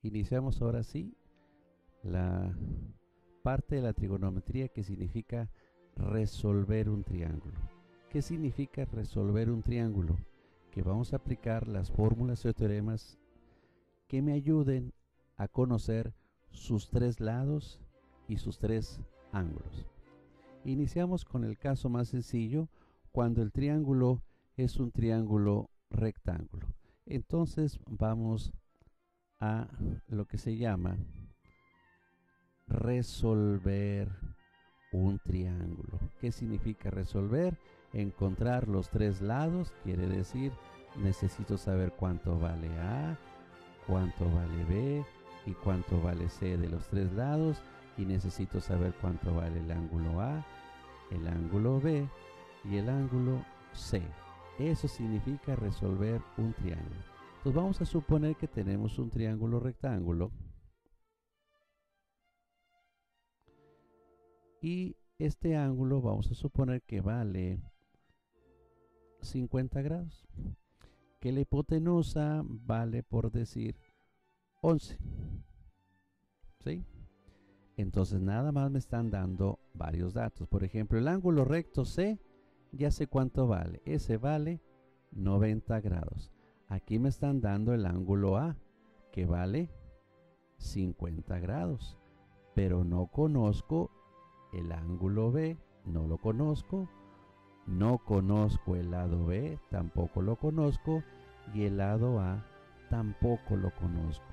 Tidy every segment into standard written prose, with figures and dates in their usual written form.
Iniciamos ahora sí la parte de la trigonometría que significa resolver un triángulo. ¿Qué significa resolver un triángulo? Que vamos a aplicar las fórmulas o teoremas que me ayuden a conocer sus tres lados y sus tres ángulos. Iniciamos con el caso más sencillo, cuando el triángulo es un triángulo rectángulo. Entonces vamos a lo que se llama resolver un triángulo. ¿Qué significa resolver? Encontrar los tres lados, quiere decir necesito saber cuánto vale A, cuánto vale B y cuánto vale C de los tres lados, y necesito saber cuánto vale el ángulo A, el ángulo B y el ángulo C. Eso significa resolver un triángulo. Entonces vamos a suponer que tenemos un triángulo rectángulo y este ángulo vamos a suponer que vale 50 grados, que la hipotenusa vale, por decir, 11. ¿Sí? Entonces nada más me están dando varios datos. Por ejemplo, el ángulo recto C, ya sé cuánto vale. Ese vale 90 grados. Aquí me están dando el ángulo A, que vale 50 grados. Pero no conozco el ángulo B, no lo conozco. No conozco el lado B, tampoco lo conozco. Y el lado A, tampoco lo conozco.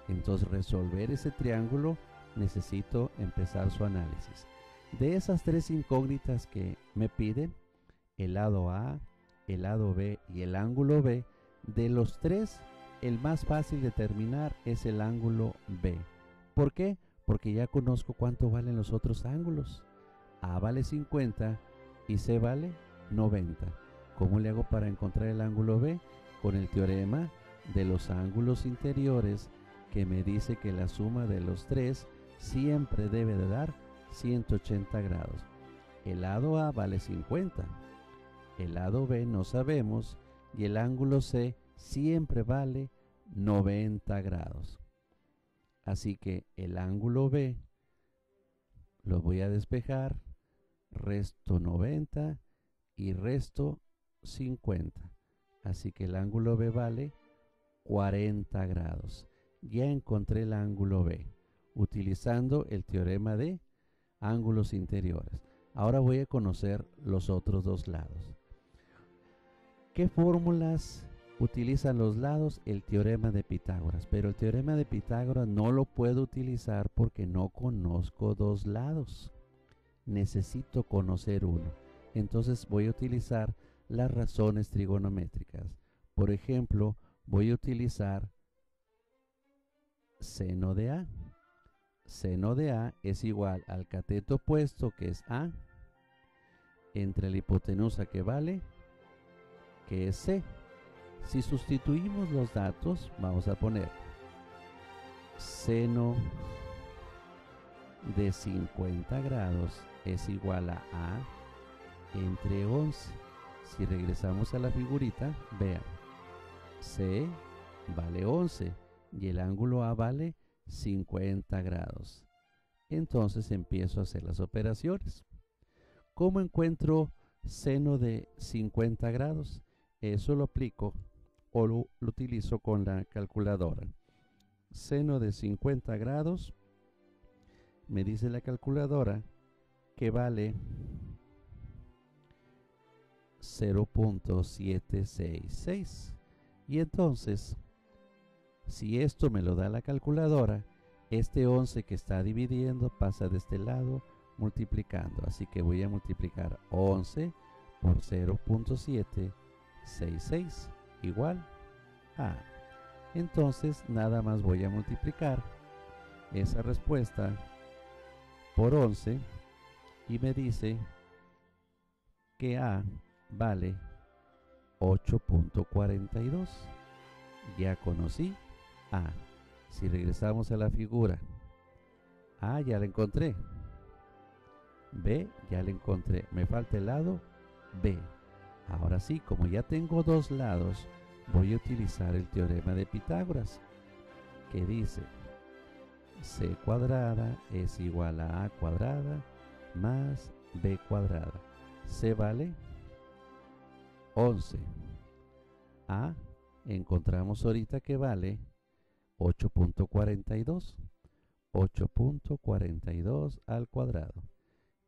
Entonces, resolver ese triángulo necesito empezar su análisis. De esas tres incógnitas que me piden, el lado A, el lado B y el ángulo B, de los tres, el más fácil de determinar es el ángulo B. ¿Por qué? Porque ya conozco cuánto valen los otros ángulos. A vale 50 y C vale 90. ¿Cómo le hago para encontrar el ángulo B? Con el teorema de los ángulos interiores, que me dice que la suma de los tres siempre debe de dar 180 grados. El lado A vale 50, el lado B no sabemos, y el ángulo C siempre vale 90 grados. Así que el ángulo B lo voy a despejar, resto 90 y resto 50. Así que el ángulo B vale 40 grados. Ya encontré el ángulo B utilizando el teorema de ángulos interiores. Ahora voy a conocer los otros dos lados. ¿Qué fórmulas utilizan los lados? El teorema de Pitágoras. Pero el teorema de Pitágoras no lo puedo utilizar porque no conozco dos lados. Necesito conocer uno. Entonces voy a utilizar las razones trigonométricas. Por ejemplo, voy a utilizar seno de A. Seno de A es igual al cateto opuesto, que es A, entre la hipotenusa, que vale, que es C. Si sustituimos los datos, vamos a poner seno de 50 grados es igual a A entre 11. Si regresamos a la figurita, vean, C vale 11 y el ángulo A vale 50 grados. Entonces empiezo a hacer las operaciones. ¿Cómo encuentro seno de 50 grados? Eso lo aplico o lo utilizo con la calculadora. Seno de 50 grados, me dice la calculadora que vale 0.766. Y entonces, si esto me lo da la calculadora, este 11 que está dividiendo pasa de este lado multiplicando. Así que voy a multiplicar 11 por 0.766 igual a. Entonces nada más voy a multiplicar esa respuesta por 11 y me dice que A vale 8.42. Ya conocí A. Si regresamos a la figura, A ya la encontré, B ya la encontré, me falta el lado B. Ahora sí, como ya tengo dos lados, voy a utilizar el teorema de Pitágoras, que dice C cuadrada es igual a cuadrada más B cuadrada. C vale 11. A encontramos ahorita que vale 8.42. 8.42 al cuadrado.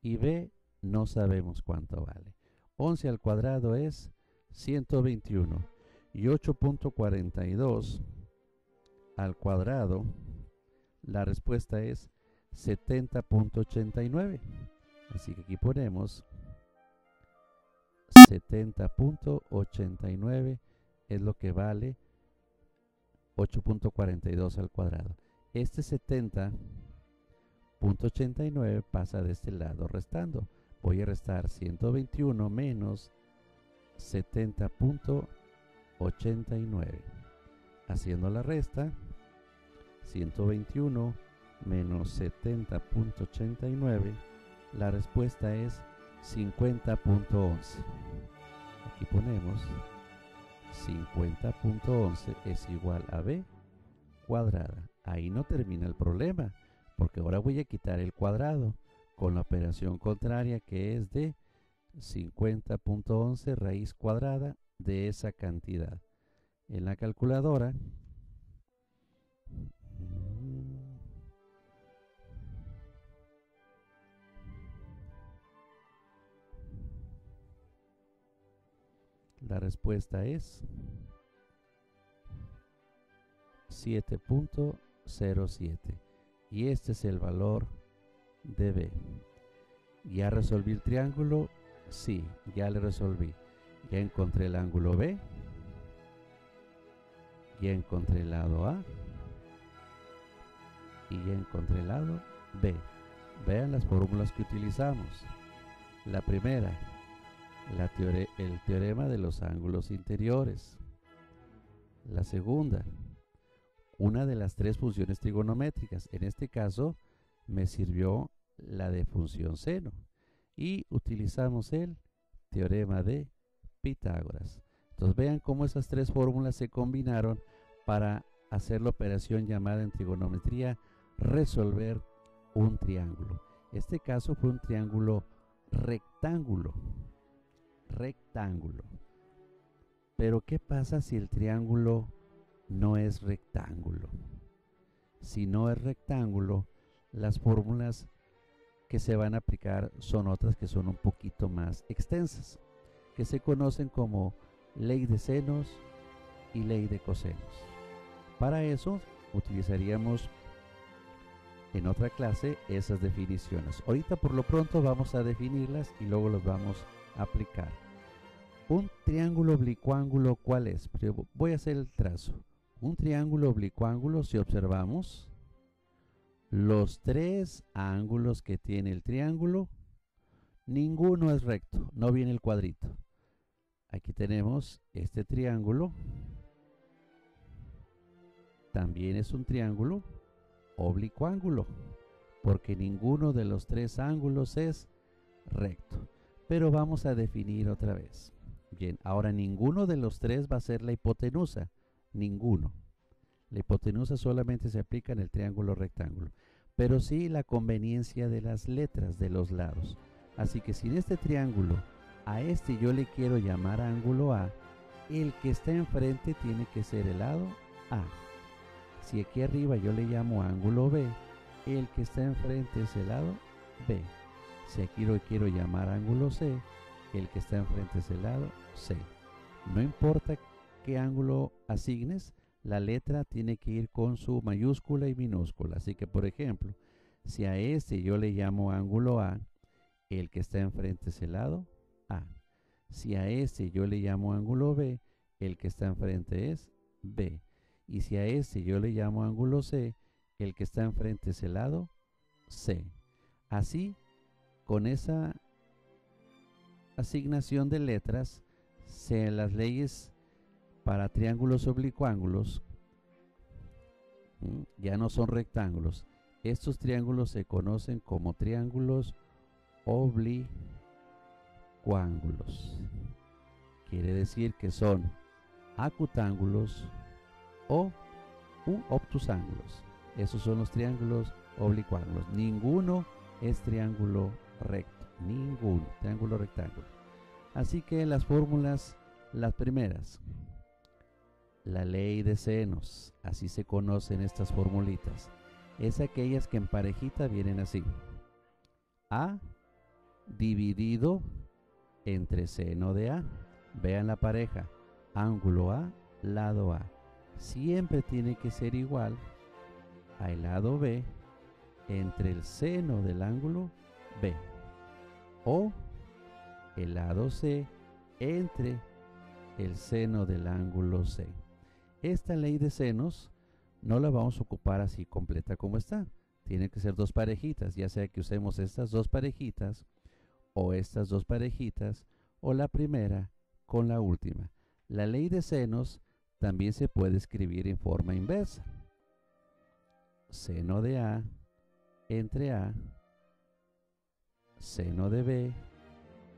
Y B no sabemos cuánto vale. 11 al cuadrado es 121. Y 8.42 al cuadrado, la respuesta es 70.89. Así que aquí ponemos 70.89 es lo que vale 8.42 al cuadrado. Este 70.89 pasa de este lado restando. Voy a restar 121 menos 70.89. Haciendo la resta, 121 menos 70.89, la respuesta es 50.11. Aquí ponemos 50.11 es igual a B cuadrada. Ahí no termina el problema, porque ahora voy a quitar el cuadrado con la operación contraria, que es de 50.11 raíz cuadrada de esa cantidad. En la calculadora la respuesta es 7.07 y este es el valor de B. ¿Ya resolví el triángulo? Sí, ya le resolví. Ya encontré el ángulo B, ya encontré el lado A y ya encontré el lado B. Vean las fórmulas que utilizamos. La primera, el teorema de los ángulos interiores. La segunda, una de las tres funciones trigonométricas. En este caso me sirvió la de función seno y utilizamos el teorema de Pitágoras. Entonces vean cómo esas tres fórmulas se combinaron para hacer la operación llamada en trigonometría resolver un triángulo. Este caso fue un triángulo rectángulo. Pero ¿qué pasa si el triángulo no es rectángulo? Si no es rectángulo, las fórmulas que se van a aplicar son otras que son un poquito más extensas, que se conocen como ley de senos y ley de cosenos. Para eso utilizaríamos en otra clase esas definiciones. Ahorita por lo pronto vamos a definirlas y luego los vamos a aplicar. Un triángulo oblicuángulo, ¿cuál es? Voy a hacer el trazo. Un triángulo oblicuángulo, si observamos los tres ángulos que tiene el triángulo, ninguno es recto, no viene el cuadrito. Aquí tenemos este triángulo, también es un triángulo oblicuángulo, porque ninguno de los tres ángulos es recto. Pero vamos a definir otra vez. Bien, ahora ninguno de los tres va a ser la hipotenusa, ninguno. La hipotenusa solamente se aplica en el triángulo rectángulo, pero sí la conveniencia de las letras de los lados. Así que si en este triángulo a este yo le quiero llamar ángulo A, el que está enfrente tiene que ser el lado A. Si aquí arriba yo le llamo ángulo B, el que está enfrente es el lado B. Si aquí lo quiero llamar ángulo C, el que está enfrente es el lado C. No importa qué ángulo asignes, la letra tiene que ir con su mayúscula y minúscula. Así que, por ejemplo, si a este yo le llamo ángulo A, el que está enfrente es el lado A. Si a este yo le llamo ángulo B, el que está enfrente es B. Y si a este yo le llamo ángulo C, el que está enfrente es el lado C. Así, con esa asignación de letras, las leyes para triángulos oblicuángulos ya no son rectángulos. Estos triángulos se conocen como triángulos oblicuángulos. Quiere decir que son acutángulos o obtusángulos. Esos son los triángulos oblicuángulos. Ninguno es triángulo recto. Ningún triángulo rectángulo. Así que las fórmulas, las primeras. La ley de senos, así se conocen estas formulitas. Es aquellas que en parejita vienen así. A dividido entre seno de A. Vean la pareja. Ángulo A, lado A. Siempre tiene que ser igual al lado B entre el seno del ángulo B. O el lado C entre el seno del ángulo C. Esta ley de senos no la vamos a ocupar así completa como está. Tiene que ser dos parejitas, ya sea que usemos estas dos parejitas o estas dos parejitas o la primera con la última. La ley de senos también se puede escribir en forma inversa. Seno de A entre A, seno de B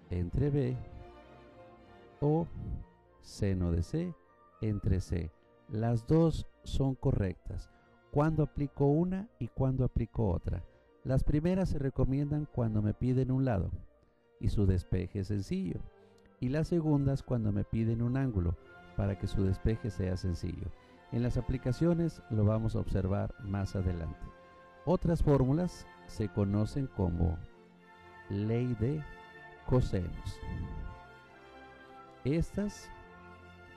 entre B o seno de C entre C. Las dos son correctas. Cuando aplico una y cuando aplico otra. Las primeras se recomiendan cuando me piden un lado y su despeje es sencillo. Y las segundas cuando me piden un ángulo para que su despeje sea sencillo. En las aplicaciones lo vamos a observar más adelante. Otras fórmulas se conocen como ley de cosenos. Estas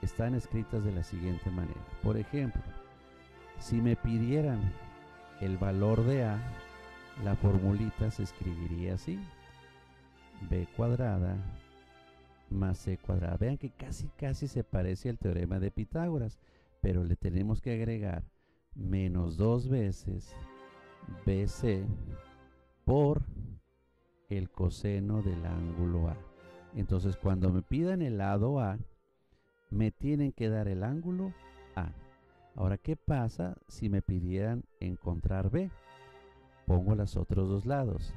están escritas de la siguiente manera. Por ejemplo, si me pidieran el valor de A, la formulita se escribiría así: B cuadrada más C cuadrada. Vean que casi se parece al teorema de Pitágoras, pero le tenemos que agregar menos 2 veces BC por el coseno del ángulo A. Entonces, cuando me pidan el lado A, me tienen que dar el ángulo A. Ahora, ¿qué pasa si me pidieran encontrar B? Pongo los otros dos lados.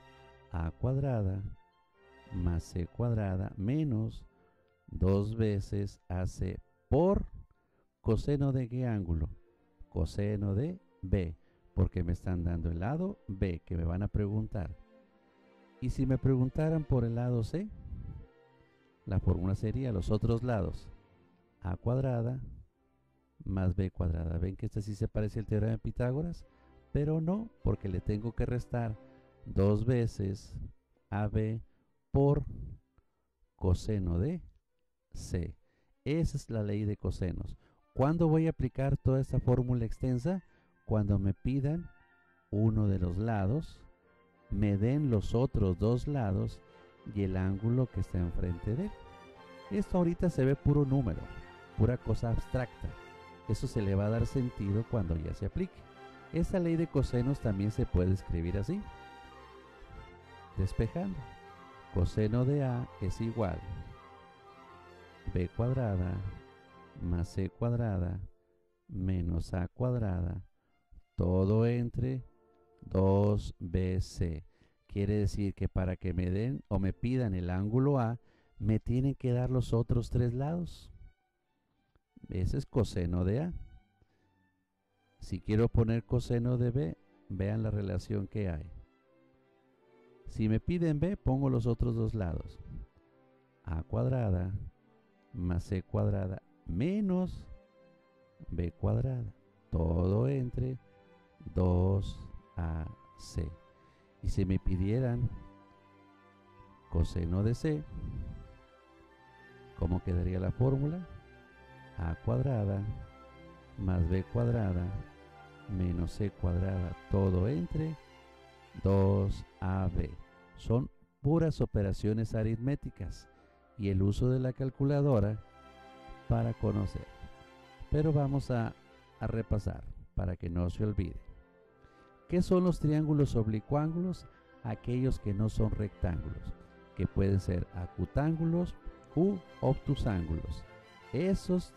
A cuadrada más C cuadrada menos 2 veces AC por coseno de ¿qué ángulo? Coseno de B, porque me están dando el lado B que me van a preguntar. Y si me preguntaran por el lado C, la fórmula sería los otros lados. A cuadrada más B cuadrada. ¿Ven que este sí se parece al teorema de Pitágoras? Pero no, porque le tengo que restar 2 veces AB por coseno de C. Esa es la ley de cosenos. ¿Cuándo voy a aplicar toda esta fórmula extensa? Cuando me pidan uno de los lados, me den los otros dos lados y el ángulo que está enfrente de él. Esto ahorita se ve puro número, pura cosa abstracta. Eso se le va a dar sentido cuando ya se aplique. Esta ley de cosenos también se puede escribir así. Despejando. Coseno de A es igual B cuadrada más C cuadrada menos A cuadrada, todo entre 2BC. Quiere decir que para que me den o me pidan el ángulo A, me tienen que dar los otros tres lados. Ese es coseno de A. Si quiero poner coseno de B, vean la relación que hay. Si me piden B, pongo los otros dos lados. A cuadrada más C cuadrada menos B cuadrada, todo entre 2AC. Y si me pidieran coseno de C, ¿cómo quedaría la fórmula? A cuadrada más B cuadrada menos C cuadrada, todo entre 2AB. Son puras operaciones aritméticas y el uso de la calculadora para conocer. Pero vamos a repasar para que no se olvide. ¿Qué son los triángulos oblicuángulos? Aquellos que no son rectángulos, que pueden ser acutángulos u obtusángulos. Esos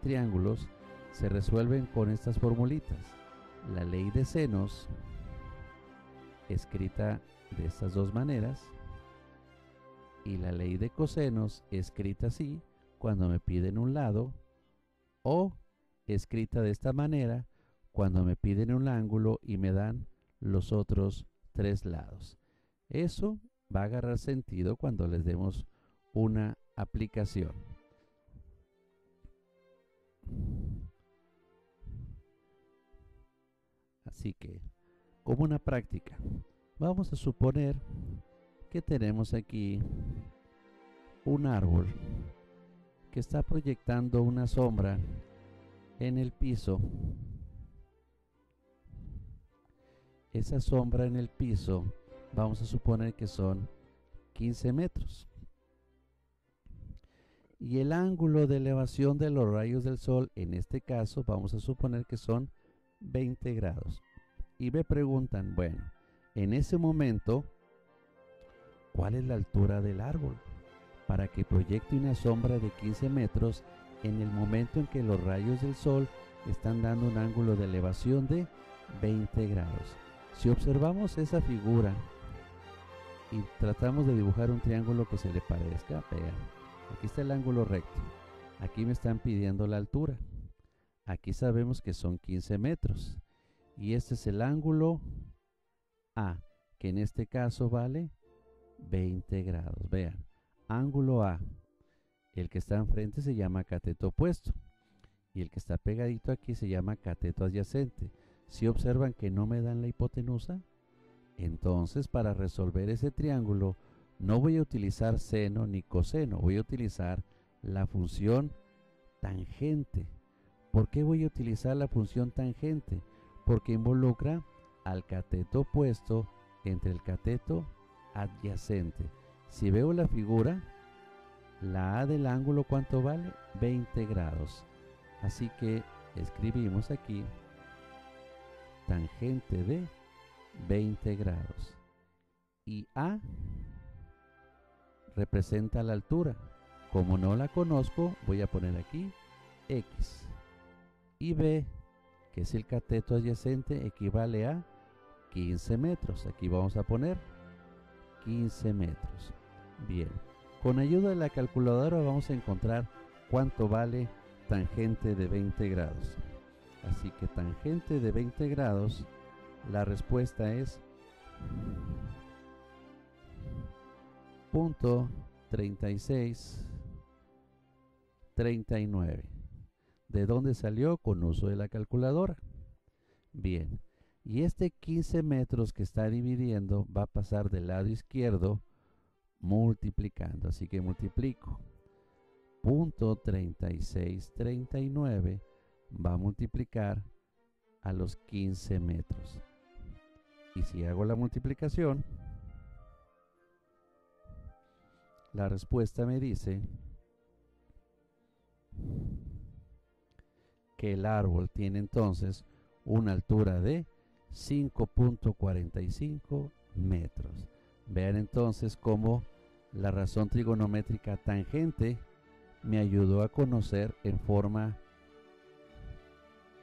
triángulos se resuelven con estas formulitas. La ley de senos, escrita de estas dos maneras, y la ley de cosenos, escrita así cuando me piden un lado, o escrita de esta manera cuando me piden un ángulo y me dan los otros 3 lados. Eso va a agarrar sentido cuando les demos una aplicación. Así que, como una práctica, vamos a suponer que tenemos aquí un árbol que está proyectando una sombra en el piso. Esa sombra en el piso vamos a suponer que son 15 metros. Y el ángulo de elevación de los rayos del sol, en este caso, vamos a suponer que son 20 grados. Y me preguntan, bueno, en ese momento, ¿cuál es la altura del árbol? Para que proyecte una sombra de 15 metros en el momento en que los rayos del sol están dando un ángulo de elevación de 20 grados. Si observamos esa figura y tratamos de dibujar un triángulo que se le parezca, vean, aquí está el ángulo recto, aquí me están pidiendo la altura, aquí sabemos que son 15 metros y este es el ángulo A, que en este caso vale 20 grados. Vean, ángulo A, el que está enfrente se llama cateto opuesto y el que está pegadito aquí se llama cateto adyacente. Si observan que no me dan la hipotenusa, entonces para resolver ese triángulo no voy a utilizar seno ni coseno, voy a utilizar la función tangente. ¿Por qué voy a utilizar la función tangente? Porque involucra al cateto opuesto entre el cateto adyacente. Si veo la figura, la A del ángulo, ¿cuánto vale? 20 grados. Así que escribimos aquí tangente de 20 grados. Y A representa la altura. Como no la conozco, voy a poner aquí X. Y B, que es el cateto adyacente, equivale a 15 metros. Aquí vamos a poner 15 metros. Bien, con ayuda de la calculadora vamos a encontrar cuánto vale tangente de 20 grados. Así que tangente de 20 grados, la respuesta es .3639. ¿De dónde salió? Con uso de la calculadora. Bien, y este 15 metros que está dividiendo va a pasar del lado izquierdo multiplicando. Así que multiplico. .3639 va a multiplicar a los 15 metros. Y si hago la multiplicación, la respuesta me dice que el árbol tiene entonces una altura de 5.45 metros. Vean entonces cómo la razón trigonométrica tangente me ayudó a conocer en forma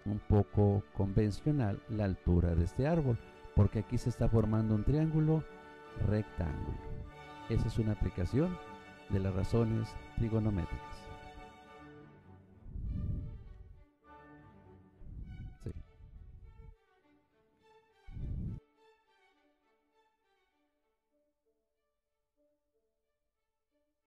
un poco convencional la altura de este árbol, porque aquí se está formando un triángulo rectángulo. Esa es una aplicación de las razones trigonométricas.